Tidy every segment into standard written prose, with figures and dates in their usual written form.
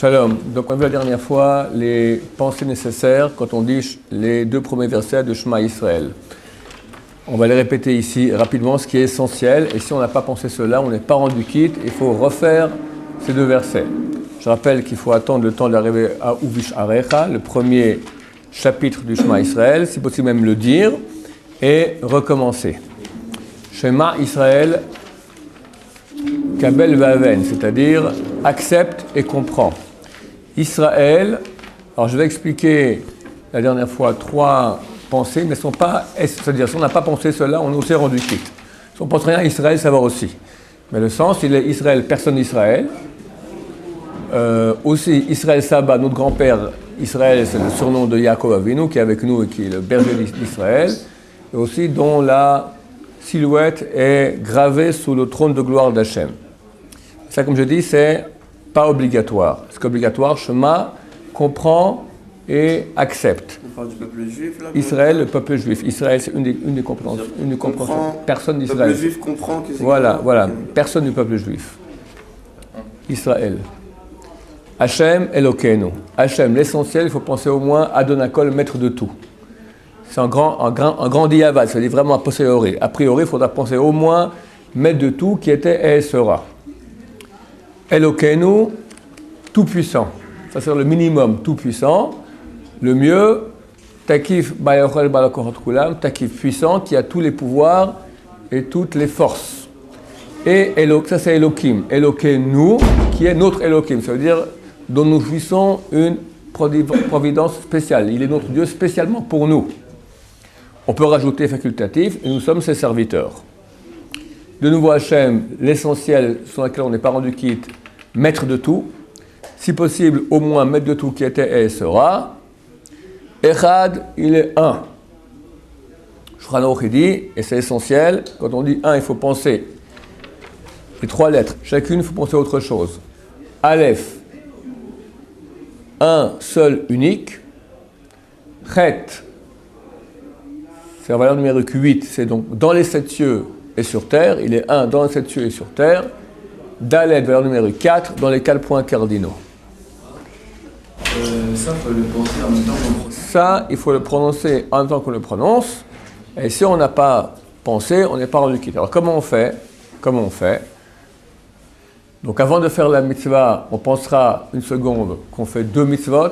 Shalom. Donc on a vu la dernière fois les pensées nécessaires quand on dit les deux premiers versets de Shema Israël. On va les répéter ici rapidement, ce qui est essentiel. Et si on n'a pas pensé cela, on n'est pas rendu quitte. Il faut refaire ces deux versets. Je rappelle qu'il faut attendre le temps d'arriver à Uvish Arecha, le premier chapitre du Shema Israël, si possible même le dire, et recommencer. Shema Israël, Kabel Vaven, c'est-à-dire accepte et comprend. Israël, alors je vais expliquer la dernière fois trois pensées, mais elles ne sont pas, c'est-à-dire si on n'a pas pensé cela, on est aussi rendu quitte. Si on ne pense rien à Israël, ça va aussi. Mais le sens, il est Israël, personne d'Israël. Aussi Israël Saba, notre grand-père Israël, c'est le surnom de Yaakov Avinu qui est avec nous et qui est le berger d'Israël, et aussi dont la silhouette est gravée sous le trône de gloire d'Hachem. Ça, comme je dis, c'est pas obligatoire. Ce qui est obligatoire, Shema comprend et accepte. On parle du peuple juif là. Israël, le peuple juif. Israël, c'est une des compréhensions. Personne d'Israël. Le peuple juif comprend que c'est voilà. Personne du peuple juif. Israël. Hachem Elokeinu. Hachem, l'essentiel, il faut penser au moins à Adonakol, maître de tout. C'est un grand diavad, c'est-à-dire vraiment a posteriori. A priori, il faudra penser au moins maître de tout qui était et sera. Elokeinu, tout puissant. Ça c'est le minimum, tout puissant. Le mieux, Takif Bayochel Balakorot Kulam, Takif puissant qui a tous les pouvoirs et toutes les forces. Et ça c'est Elokim. Elokeinu, qui est notre Elokim, ça veut dire dont nous jouissons une providence spéciale. Il est notre Dieu spécialement pour nous. On peut rajouter facultatif, et nous sommes ses serviteurs. De nouveau, Hachem, l'essentiel sur lequel on n'est pas rendu quitte, maître de tout. Si possible, au moins maître de tout qui était et sera. Echad, il est un. Shulchan Aruch dit, et c'est essentiel, quand on dit un, il faut penser les trois lettres. Chacune, il faut penser à autre chose. Aleph, un, seul, unique. Chet, c'est la valeur numérique 8, c'est donc dans les sept cieux et sur terre. Il est 1 dans les sept cieux et sur terre. Dalet, valeur numérique 4, dans les 4 points cardinaux. Ça, il faut le penser en même temps qu'on prononce. Ça, il faut le prononcer en même temps qu'on le prononce. Et si on n'a pas pensé, on n'est pas rendu quitte. Alors, comment on fait? Donc, avant de faire la mitzvah, on pensera une seconde qu'on fait deux mitzvot.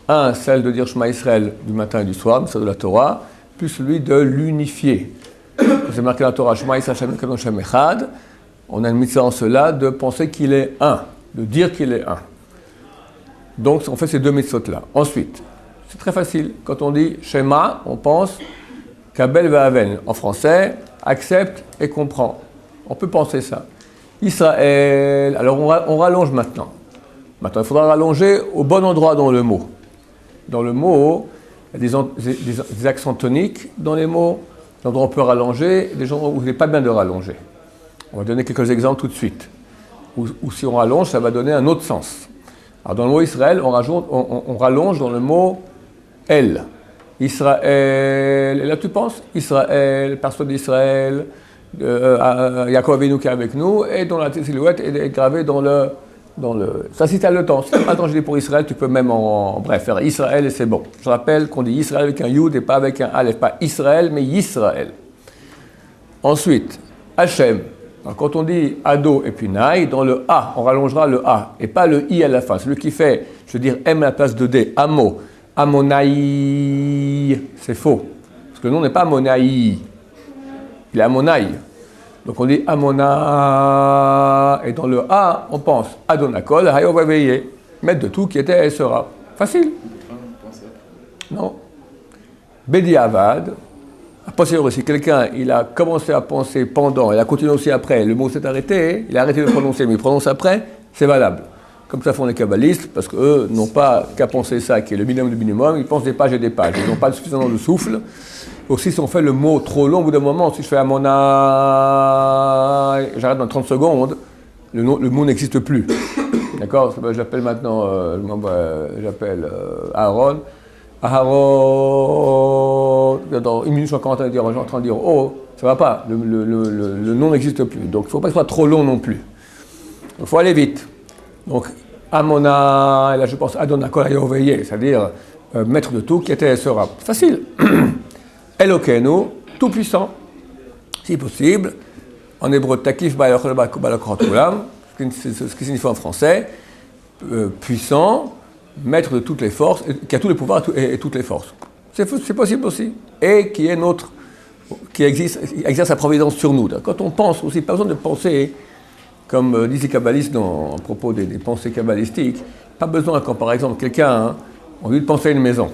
Un, celle de dire Shema Israël du matin et du soir, c'est de la Torah, plus celui de l'unifier. C'est marqué dans la Torah, Shema Israël Hashem Kadosh Hashem Echad. On a une mitzvah en cela de penser qu'il est un, de dire qu'il est un. Donc, on fait ces deux mitzvot-là. Ensuite, c'est très facile. Quand on dit Shema, on pense Kabel Vaven. En français, accepte et comprend. On peut penser ça. Israël. Alors, on rallonge maintenant. Maintenant, il faudra rallonger au bon endroit dans le mot. Dans le mot, il y a des accents toniques dans les mots. Des endroits où on peut rallonger, des endroits où il n'est pas bien de rallonger. On va donner quelques exemples tout de suite. Ou si on rallonge, ça va donner un autre sens. Alors dans le mot Israël, on rallonge dans le mot El. Israël. Et là tu penses Israël, personne d'Israël, Yaakov Avinu qui est avec nous, et dont la silhouette est gravée dans le. Ça, si tu as le temps. Si tu n'as pas le temps, je dis pour Israël, tu peux même bref, faire Israël et c'est bon. Je rappelle qu'on dit Israël avec un Yud et pas avec un Aleph. Pas Israël, mais Yisraël. Ensuite, Hachem. Alors, quand on dit Ado et puis Naï, dans le A, on rallongera le A et pas le I à la fin. Celui qui fait, je veux dire, M à la place de D, Amo. Amonaï, c'est faux. Parce que le nom n'est pas Amonaï. Il est Amonaï. Donc on dit Amona, et dans le A, on pense Adonakol, Hayo va veiller, maître de tout qui était et sera. Facile. Non. Bediavad, a posteriori, si quelqu'un il a commencé à penser pendant, il a continué aussi après, le mot s'est arrêté, il a arrêté de prononcer, mais il prononce après, c'est valable. Comme ça font les kabbalistes, parce qu'eux n'ont pas qu'à penser ça, qui est le minimum du minimum, ils pensent des pages et des pages, ils n'ont pas suffisamment de souffle. Aussi, si on fait le mot trop long, au bout d'un moment, si je fais Amona, j'arrête dans 30 secondes, le mot n'existe plus. D'accord? J'appelle maintenant, j'appelle Aaron. Aaron, dans 1 minute, je suis encore en train de dire, oh, ça va pas, le nom n'existe plus. Donc, il ne faut pas que ce soit trop long non plus. Il faut aller vite. Donc, Amona, et là je pense Adonai Kol Hayoveye, c'est-à-dire maître de tout, qui était et sera. Facile. Elokeinu, tout puissant, si possible. En hébreu, Takif Ba'alochel Ba'alokrat Kulam, ce qui signifie en français, puissant, maître de toutes les forces, qui a tous les pouvoirs et toutes les forces. C'est possible aussi. Et qui est qui exerce sa providence sur nous. Quand on pense aussi, pas besoin de penser, comme disent les kabbalistes à propos des pensées kabbalistiques, pas besoin quand par exemple quelqu'un, on lui dit de penser à une maison.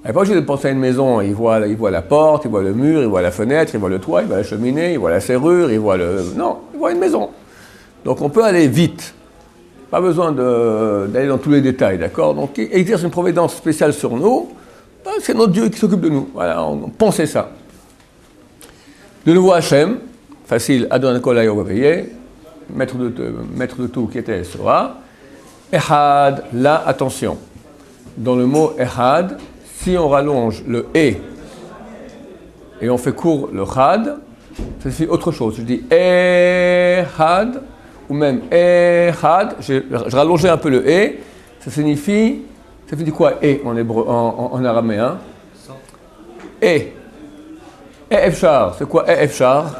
Il n'est pas obligé de penser à une maison, il voit la porte, il voit le mur, il voit la fenêtre, il voit le toit, il voit la cheminée, il voit la serrure, il voit Non, il voit une maison. Donc on peut aller vite. Pas besoin d'aller dans tous les détails, d'accord? Donc il exerce une providence spéciale sur nous, c'est notre Dieu qui s'occupe de nous. Voilà, on pensait ça. De nouveau Hachem, facile, Adonai Kol Hayoveye, maître de tout qui était et sera. Ehad, là, attention. Dans le mot Ehad, si on rallonge le et on fait court le Had, ça signifie autre chose. Je dis Ehad, ou même Ehad, je rallongeais un peu le et, ça signifie quoi et en hébreu, en araméen? Et Efchar, c'est quoi Efchar?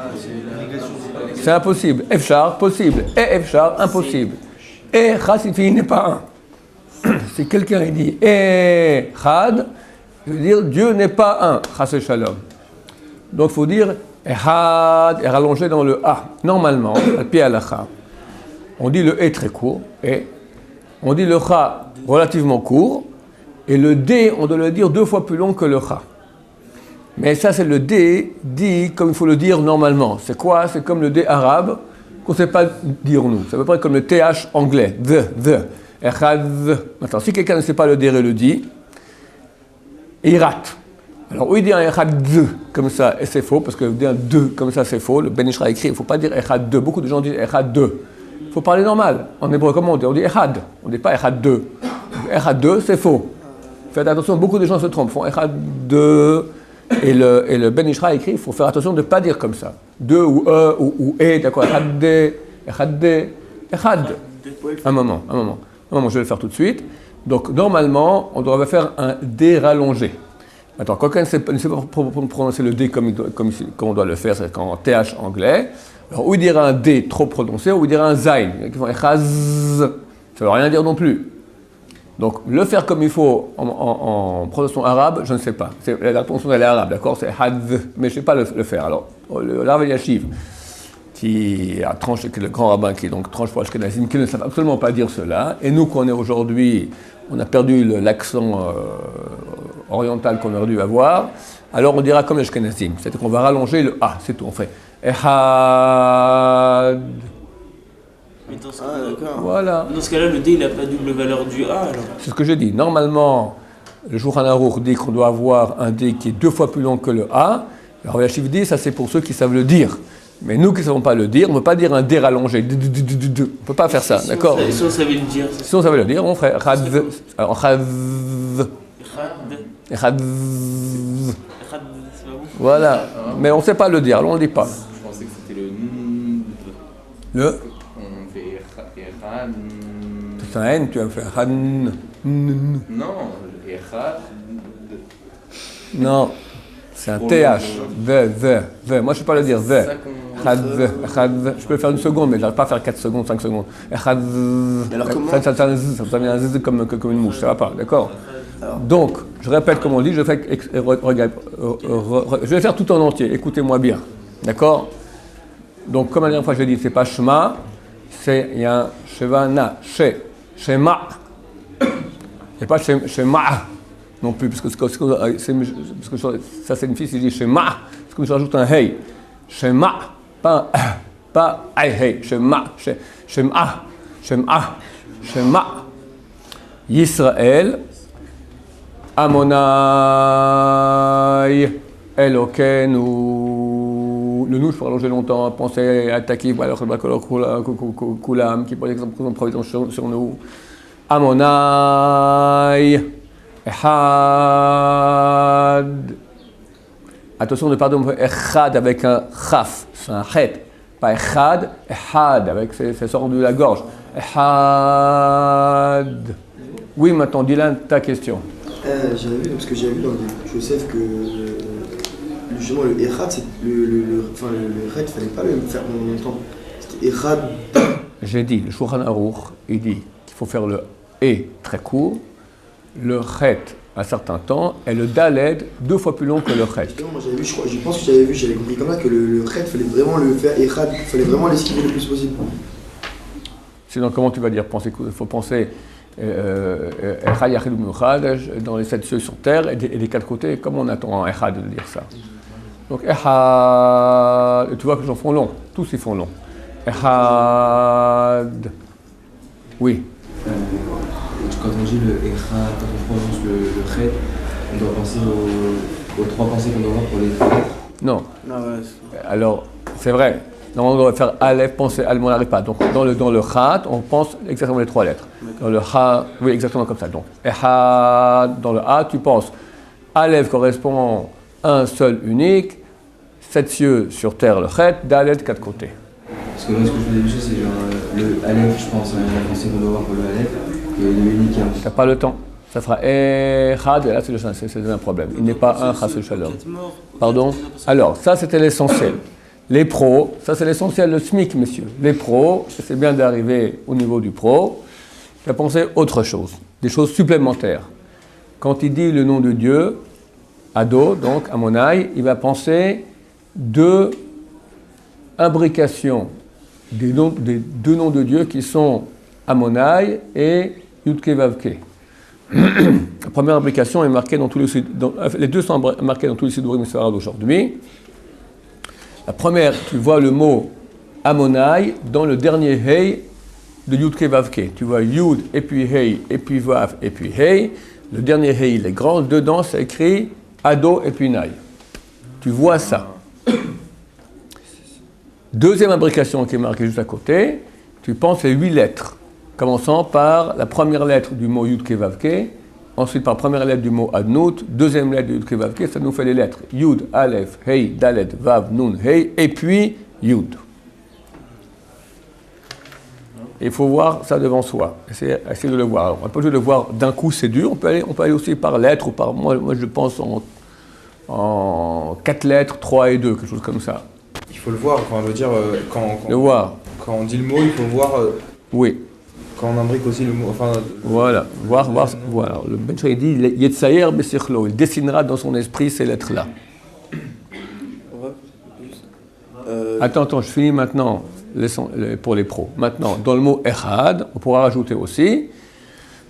C'est impossible. Efchar, possible. Efchar, impossible. Chad signifie il n'est pas un. Si quelqu'un dit Chad, je veux dire Dieu n'est pas un. Chas Shalom. Donc il faut dire Echad est rallongé dans le A. Normalement, al pi halacha, on dit le très court, et on dit le Cha relativement court, et le D, on doit le dire 2 fois plus long que le Cha. Mais ça, c'est le D dit comme il faut le dire normalement. C'est quoi? C'est comme le D arabe qu'on ne sait pas dire nous. C'est à peu près comme le TH anglais. The. Echad. Maintenant, si quelqu'un ne sait pas le dire et le dit, il rate. Alors, où il dit un Echad comme ça, et c'est faux, parce que dire un 2 comme ça, c'est faux. Le Ben Ishra écrit, il ne faut pas dire Echad 2. Beaucoup de gens disent Echad 2. Il faut parler normal. En hébreu, comment on dit? On dit Echad. On ne dit pas Echad 2. Echad 2, c'est faux. Faites attention, beaucoup de gens se trompent. Ils font Echad 2. Et le Ben Ishra écrit, il faut faire attention de ne pas dire comme ça. 2 ou E ou E, d'accord? Echad. Un moment, je vais le faire tout de suite. Donc, normalement, on doit faire un D rallongé. Maintenant, quand quelqu'un ne sait pas prononcer le D comme on doit le faire, c'est en TH anglais. Alors, ou il dira un D trop prononcé, ou il dira un Zayn. Ils font Echaz. Ça ne veut rien dire non plus. Donc, le faire comme il faut en prononciation arabe, je ne sais pas. La prononciation elle est arabe, d'accord? C'est had, mais je ne sais pas le faire. Alors, le Rav Yashiv, qui a tranché, qui est le grand rabbin qui donc tranche pour Ashkenazim, qui ne savent absolument pas dire cela. Et nous, qu'on est aujourd'hui, on a perdu l'accent oriental qu'on aurait dû avoir. Alors, on dira comme Ashkenazim, c'est-à-dire qu'on va rallonger le A, c'est tout. On fait Ehad. Voilà. Dans ce cas-là, le D, il n'a pas double valeur du A, alors. C'est ce que j'ai dit. Normalement, le Shulchan Aruch dit qu'on doit avoir un D qui est 2 fois plus long que le A. Alors, Yashiv dit, ça c'est pour ceux qui savent le dire. Mais nous qui ne savons pas le dire, on ne peut pas dire un D rallongé. On ne peut pas faire ça, d'accord? Si on savait le dire. Si on savait le dire, on ferait Chad. Alors, Chad. Voilà. Mais on ne sait pas le dire, alors on ne le dit pas. Je pensais que c'était le Le on fait Echad. C'est un N, tu as fait Chad. Non, Echad. Non, c'est un TH. The. Moi, je ne sais pas le dire. The. Chad. Je peux le faire 1 seconde, mais je n'arrive pas à faire 4 secondes, 5 secondes. Chad. Alors comment? Ça devient un Z comme une mouche, ça ne va pas, d'accord? Donc, je répète comme on dit, je vais faire tout en entier, écoutez-moi bien, d'accord? Donc, comme la dernière fois je l'ai dit, c'est pas Shema, il y a un Shevana, Shema. Et pas Shema non plus, parce que ça signifie, si je dis Shema, c'est comme si je rajoute un Hey. Shema, pas Hey, Shema, Shema. Yisraël, Amonai, Elokeinu. Le nous, je peux rallonger longtemps, penser à Takif, Kulam, qui par exemple prend providence sur nous. Amonai, Echad. Attention de ne pas dire Echad avec un Chaf, c'est un Het. pas echad, ehad, avec ça sort de la gorge. Ehad. Oui, maintenant, dis-là ta question. J'avais vu, parce que j'avais vu dans Joseph que justement le echad, c'est le red, il fallait pas le faire pendant longtemps. C'était echad. J'ai dit, le Shulchan Aruch, il dit qu'il faut faire le et très court, le chet un certain temps, et le daled 2 fois plus long que le chet. Moi j'avais vu, je pense que j'avais compris comme ça que le red, il fallait vraiment le faire echad, il fallait vraiment l'esquiver le plus possible. Sinon, comment tu vas dire? Il faut penser dans les 7 cieux sur terre et des 4 côtés. Comment on attend en echad de dire ça? Donc echad, tu vois que les gens font long, tous ils font long. Echad, oui. Quand on dit le echad, quand on prononce le chet, on doit penser aux 3 pensées qu'on doit avoir pour les 3 lettres. Non. Ah ouais, Alors, c'est vrai. Normalement, on doit faire Aleph, penser Aleph, on n'arrive pas. Donc, dans le Chat, on pense exactement les 3 lettres. Dans le Ha, oui, exactement comme ça. Donc, Ehad, dans le A, tu penses Aleph correspond à un seul unique, 7 cieux sur terre, le Chet, Dalet, 4 côtés. Parce que moi, ce que je faisais déjà, c'est genre le Aleph, je pense, la pensée qu'on doit avoir pour le Aleph, et le unique. Tu n'as pas le temps. Ça fera Ehad, et là, c'est un problème. Il n'est pas un Chas Shalom. Pardon? Alors, ça, c'était l'essentiel. Les pros, ça c'est l'essentiel, le SMIC, messieurs. Les pros, c'est bien d'arriver au niveau du pro, il va penser autre chose, des choses supplémentaires. Quand il dit le nom de Dieu, Ado, donc Amonai, il va penser 2 imbrications des 2 noms de Dieu qui sont Amonai et Yudke Vavke. La première imbrication est marquée dans tous les les 2 sont marqués dans tous les Sidurim Sfarad d'aujourd'hui. La première, tu vois le mot Amonai dans le dernier Hei de Yudke Vavke. Tu vois Yud et puis Hei et puis Vav et puis Hei. Le dernier Hei, il est grand. Dedans, c'est écrit Ado et puis Nai. Tu vois ça. Deuxième imbrication qui est marquée juste à côté, tu penses les 8 lettres, commençant par la première lettre du mot Yudke Vavke, ensuite par la première lettre du mot Adnout, deuxième lettre de Yudke Vavke, ça nous fait les lettres Yud, Aleph, Hei, Dalet, Vav, Nun, Hei, et puis Yud. Il faut voir ça devant soi, essayer de le voir. Alors, on peut le voir d'un coup, c'est dur, on peut aller aussi par lettres, ou par, moi je pense en 4 lettres, 3 et 2, quelque chose comme ça. Il faut le voir, enfin je veux dire, quand on dit le mot, il faut voir... Oui. Quand on imbrique aussi le mot, enfin... Voilà, voir. Voilà. Le Ben Shai dit, Yetsayer Besichlo, il dessinera dans son esprit ces lettres-là. Attends, je finis maintenant pour les pros. Maintenant, dans le mot Echad, on pourra rajouter aussi,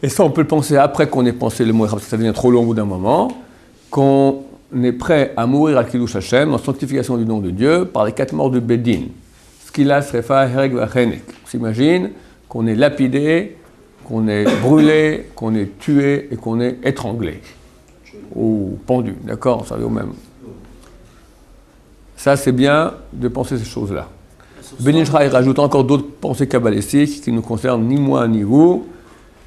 et ça on peut le penser après qu'on ait pensé le mot Echad, parce que ça devient trop long au bout d'un moment, qu'on est prêt à mourir à Kiddush Hashem, en sanctification du nom de Dieu, par les 4 morts de Bedin. Skila, Srefa, Hereg, Vachenek. On s'imagine qu'on est lapidé, qu'on est brûlé, qu'on est tué et qu'on est étranglé. Ou pendu, d'accord? Ça revient au même. Ça, c'est bien de penser ces choses-là. Ben Ish Chai rajoute encore d'autres pensées kabbalistiques qui ne concernent ni moi ni vous,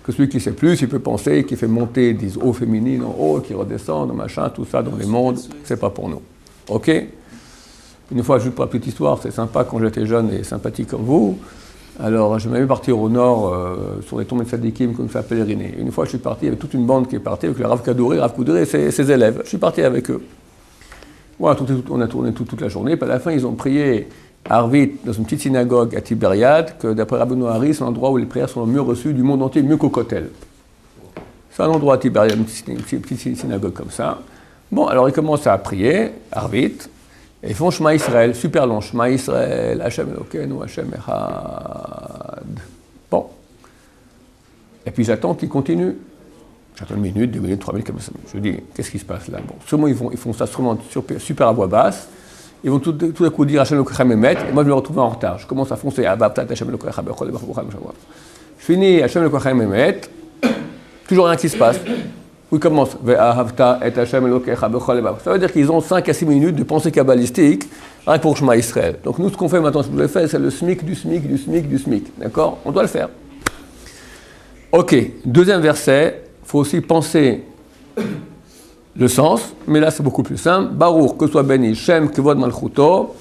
que celui qui sait plus, il peut penser, qui fait monter des eaux féminines en haut, qui redescendent, machin, tout ça dans les mondes, c'est pas pour nous. Ok? Une fois, juste pour la petite histoire, c'est sympa quand j'étais jeune et sympathique comme vous. Alors, je m'avais partir au nord, sur les tombées de Sadikim, comme ça, pèleriner. Une fois, je suis parti avec toute une bande qui est partie, avec le Rav Kadouri, Rav Koudré et ses élèves. Je suis parti avec eux. Voilà, on a tourné toute la journée. Puis à la fin, ils ont prié Arvit dans une petite synagogue à Tibériade, que d'après Rabbi Noari, c'est un endroit où les prières sont le mieux reçues du monde entier, mieux qu'au Kotel. C'est un endroit à Tibériade, une petite synagogue comme ça. Bon, alors ils commencent à prier, Arvit, et ils font Shema Israël, super long, Shema Israël, Hashem Elokeinu, Hashem Echad. Bon. Et puis j'attends qu'ils continuent. J'attends 1 minute, 2 minutes, 3 minutes, comme ça. Je dis, qu'est-ce qui se passe là? Bon, sûrement ils font ça sûrement super à voix basse. Ils vont tout à coup dire Hashem Elokeinu Emet, et moi je me retrouve en retard. Je commence à foncer, Hashem Elokeinu je finis Hashem Elokeinu Emet, toujours rien qui se passe. Où ils commencent, ça veut dire qu'ils ont 5 à 6 minutes de pensée kabbalistique rien pour Shema Israël. Donc nous, ce qu'on fait maintenant, ce qu'on doit faire, c'est le SMIC du SMIC du SMIC du SMIC. D'accord? On doit le faire. Ok, deuxième verset, il faut aussi penser le sens, mais là c'est beaucoup plus simple. Baruch, que soit béni, Shem, Kevod Malchuto,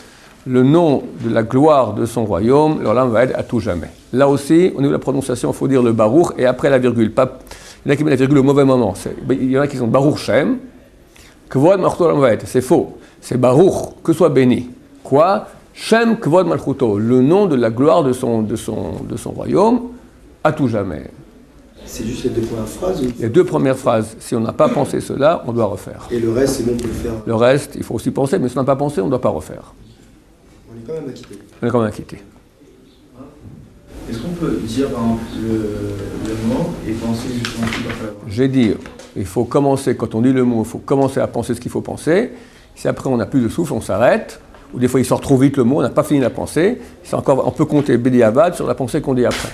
le nom de la gloire de son royaume, l'Olam va être à tout jamais. Là aussi, au niveau de la prononciation, il faut dire le Baruch et après la virgule. Il y en a qui mettent la virgule au mauvais moment. Il y en a qui sont Baruch Shem, Kvod Malchuto Olam va être. C'est faux. C'est Baruch, que soit béni. Quoi? Shem Kvod Malchuto, le nom de la gloire de son royaume, à tout jamais. C'est juste les deux premières phrases ou... Les deux premières phrases, si on n'a pas pensé cela, on doit refaire. Et le reste, c'est bon, on peut le faire. Le reste, il faut aussi penser, mais si on n'a pas pensé, on ne doit pas refaire. On est quand même acquitté. On est quand même inquiété. Est-ce qu'on peut dire par exemple, le mot et penser justement ce qu'il va faire? J'ai dit, il faut commencer, quand on dit le mot, il faut commencer à penser ce qu'il faut penser. Si après on n'a plus de souffle, on s'arrête. Ou des fois il sort trop vite le mot, on n'a pas fini la pensée. C'est encore, on peut compter Bedi Abad sur la pensée qu'on dit après.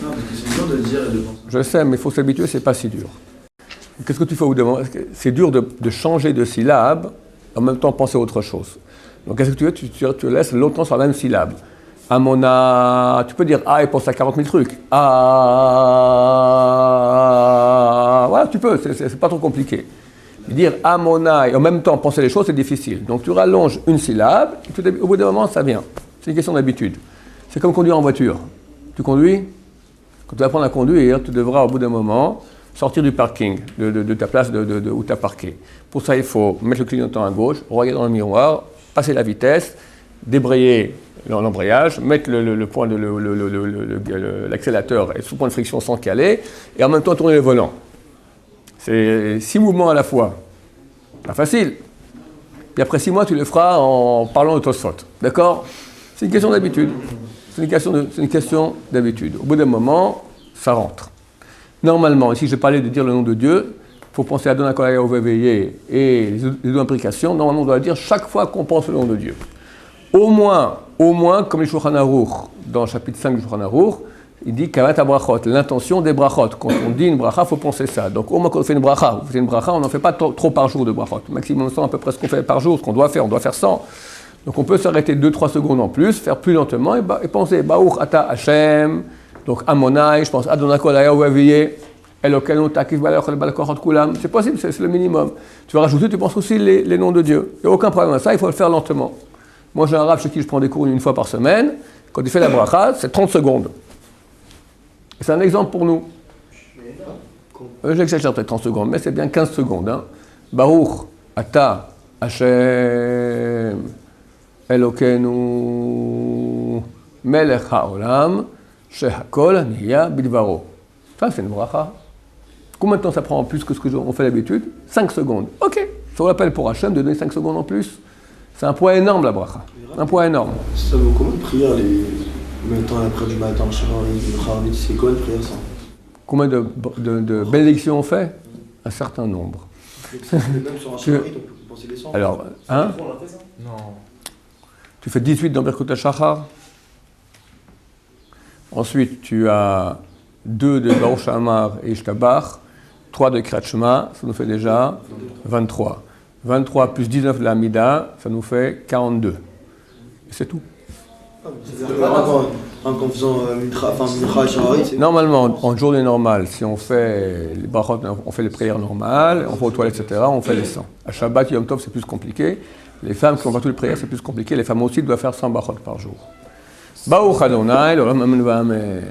Non, parce que c'est dur de le dire et de penser. Je sais, mais il faut s'habituer, c'est pas si dur. Qu'est-ce que tu fais au demander? C'est dur de changer de syllabe, en même temps penser à autre chose. Donc qu'est-ce que tu veux? Tu laisses longtemps sur la même syllabe. Amona, tu peux dire ah et penser à 40 000 trucs. Ah, voilà, tu peux, c'est pas trop compliqué. Dire Amona et en même temps penser les choses, c'est difficile. Donc tu rallonges une syllabe, et au bout d'un moment, ça vient. C'est une question d'habitude. C'est comme conduire en voiture. Tu conduis? Quand tu vas apprendre à conduire, tu devras au bout d'un moment sortir du parking, de ta place où tu as parqué. Pour ça, il faut mettre le clignotant à gauche, regarder dans le miroir, passer la vitesse, débrayer l'embrayage, mettre le point de l'accélérateur et sous point de friction sans caler, et en même temps tourner le volant. C'est 6 mouvements à la fois. Pas facile. Puis après 6 mois, tu le feras en parlant de Tosfot. D'accord? C'est une question d'habitude. C'est une question d'habitude. Au bout d'un moment, ça rentre. Normalement, ici j'ai parlé de dire le nom de Dieu, il faut penser à Adonai Kol Hayah et les deux implications. Normalement, on doit le dire chaque fois qu'on pense au nom de Dieu. Au moins, comme les Shulchan Aruch, dans le chapitre 5 du Shulchan Aruch, il dit Kavat HaBrachot, l'intention des brachot. Quand on dit une bracha, il faut penser ça. Donc au moins quand on fait une bracha, on n'en fait pas trop par jour de brachot. Maximum 100 à peu près ce qu'on fait par jour, ce qu'on doit faire, on doit faire 100. Donc on peut s'arrêter 2-3 secondes en plus, faire plus lentement et penser Baruch Ata Hashem, donc Amonai, je pense Adonai Kol Hayah U'Haviyeh, Elokeinu Ta'akif Balach Balakochat Kulam. C'est possible, c'est le minimum. Tu vas rajouter, tu penses aussi les noms de Dieu. Il n'y a aucun problème à ça, il faut le faire lentement. Moi j'ai un rave chez qui je prends des cours une fois par semaine. Quand il fait la bracha, c'est 30 secondes. C'est un exemple pour nous. J'exagère peut-être 30 secondes, mais c'est bien 15 secondes. Hein. Baruch Ata Hashem Elokeinu Melech HaOlam Shehakol Niya Bidvaro. Ça, c'est une bracha. Combien de temps ça prend en plus que ce qu'on fait d'habitude? 5 secondes. Ok, ça vaut la peine pour Hachem de donner 5 secondes en plus. C'est un poids énorme, la bracha. Un poids énorme. Ça vaut combien de prières combien de temps après du matin, c'est quoi de prières ça? Combien de bénédictions on fait? Un certain nombre. Même sur un charit, on peut penser les 100. Alors, hein? Non. Tu fais 18 dans Birkut HaShachar. Ensuite, tu as 2 de Baruch Shamar et Ishtabach, 3 de Kriyat Shema, ça nous fait déjà 23. 23 plus 19 de la Mida, ça nous fait 42. Et c'est tout. En faisant Mincha et Shacharit, c'est... Normalement, en journée normale, si on fait les brachot, on fait les prières normales, on va aux toilettes, etc., on fait les 100. À Shabbat, Yom Tov, c'est plus compliqué. Les femmes qui font pas toutes les prières, c'est plus compliqué. Les femmes aussi doivent faire 100 brachot par jour. Baruch Adonai, l'Olam Amen V'Amen.